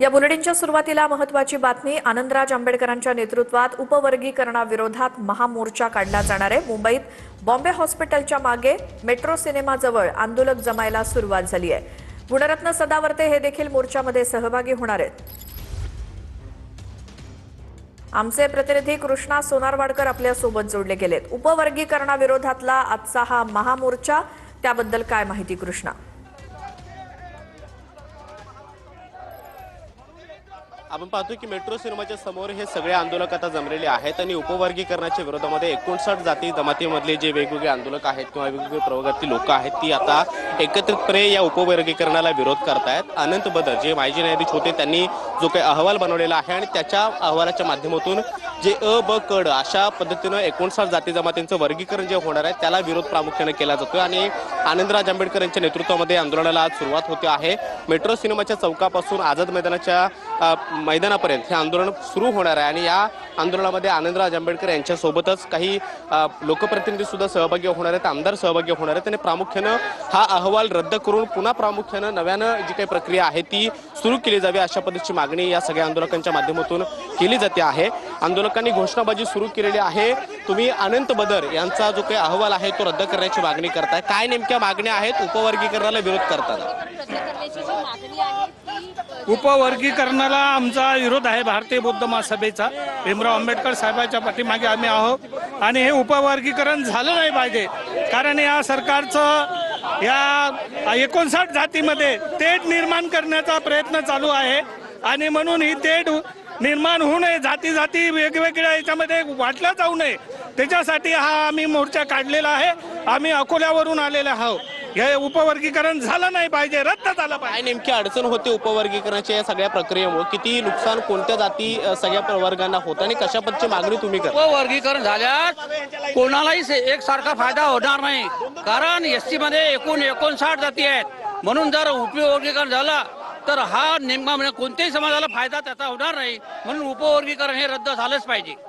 या बुलेटिनच्या सुरुवातीला महत्त्वाची बातमी। आनंदराज आंबेडकरांच्या नेतृत्वात उपवर्गीकरणाविरोधात महामोर्चा काढला जाणार आहे। मुंबईत बॉम्बे हॉस्पिटलच्या मागे मेट्रो सिनेमाजवळ आंदोलक जमायला सुरुवात झाली आहे। गुणरत्न सदावर्ते हे देखील मोर्चामध्ये सहभागी होणार आहेत। आमचे प्रतिनिधी कृष्णा सोनारवाडकर आपल्या सोबत जोडले गेलेत। उपवर्गीकरणाविरोधातला आजचा हा महामोर्चा, त्याबद्दल काय माहिती कृष्णा? आपण पाहतो की मेट्रो सिनेमाच्या समोर हे सगळे आंदोलक आता जमलेले आहेत आणि उपवर्गीकरणाच्या विरोधामध्ये 59 जाती जमातीमधले जे वेगवेगळे आंदोलक आहेत किंवा वेगवेगळे प्रवर्गातील लोक आहेत ती आता एकत्रितपणे या उपवर्गीकरणाला विरोध करतायत। अनंत बदर जे माजी न्यायाधीश होते त्यांनी जो काही अहवाल बनवलेला आहे आणि त्याच्या अहवालाच्या माध्यमातून जे अ ब क ड अशा पद्धतीनं 59 जाती जमातींचं वर्गीकरण जे होणार आहे त्याला विरोध प्रामुख्याने केला जातोय आणि आनंदराज आंबेडकर यांच्या नेतृत्वामध्ये आंदोलनाला आज सुरुवात होते आहे। मेट्रो सिनेमाच्या चौकापासून आझाद मैदानाच्या मैदानापर्यंत हे आंदोलन सुरू होणार आहे आणि या आंदोलनामध्ये आनंदराज आंबेडकर यांच्यासोबतच काही लोकप्रतिनिधी सुद्धा सहभागी होणार आहेत, आमदार सहभागी होणार आहेत आणि प्रामुख्यानं हा अहवाल रद्द करून पुन्हा प्रामुख्यानं नव्यानं जी काही प्रक्रिया आहे ती सुरू केली जावी अशा पद्धतीची मागणी या सगळ्या आंदोलकांच्या माध्यमातून केली जाते आहे। आंदोलकांनी घोषणाबाजी सुरू केलेली आहे। तुम्ही अनंत बदर यांचा जो काही अहवाल आहे तो रद्द करण्याची मागणी करताय, काय नेमक्या मागण्या आहेत? उपवर्गीकरणाला विरोध करताना उपवर्गीकरणाला आमचा विरोध आहे। भारतीय बौद्ध महासभेचा भीमराव आंबेडकर साहेबांच्या पाठीमागे आम्ही आहोत आणि हे उपवर्गीकरण झालं नाही पाहिजे, कारण या सरकारचं या 59 जातीमध्ये तेढ निर्माण करण्याचा प्रयत्न चालू आहे आणि म्हणून ही तेढ निर्माण होऊ नये, जाती जाती वेगवेगळ्या याच्यामध्ये वाटल्या जाऊ नये, त्याच्यासाठी हा आम्ही मोर्चा काढलेला आहे। आम्ही अकोल्यावरून आलेले आहोत। हे उपवर्गीकरण झालं नाही पाहिजे, रद्द झालं पाहिजे। काय नेमकी अडचण होते उपवर्गीकरणाच्या या सगळ्या प्रक्रियेमुळे? किती नुकसान कोणत्या जाती सगळ्या प्रवर्गांना होत आणि कशा पद्धतीची मागणी तुम्ही करता? उपवर्गीकरण झाल्यास कोणालाही एकसारखा फायदा होणार नाही, कारण एसटी मध्ये एकूण 59 जाती आहेत। म्हणून जर उपवर्गीकरण झालं तर हा नेमका म्हणजे कोणत्याही समाजाला फायदा त्याचा होणार नाही, म्हणून उपवर्गीकरण हे रद्द झालंच पाहिजे।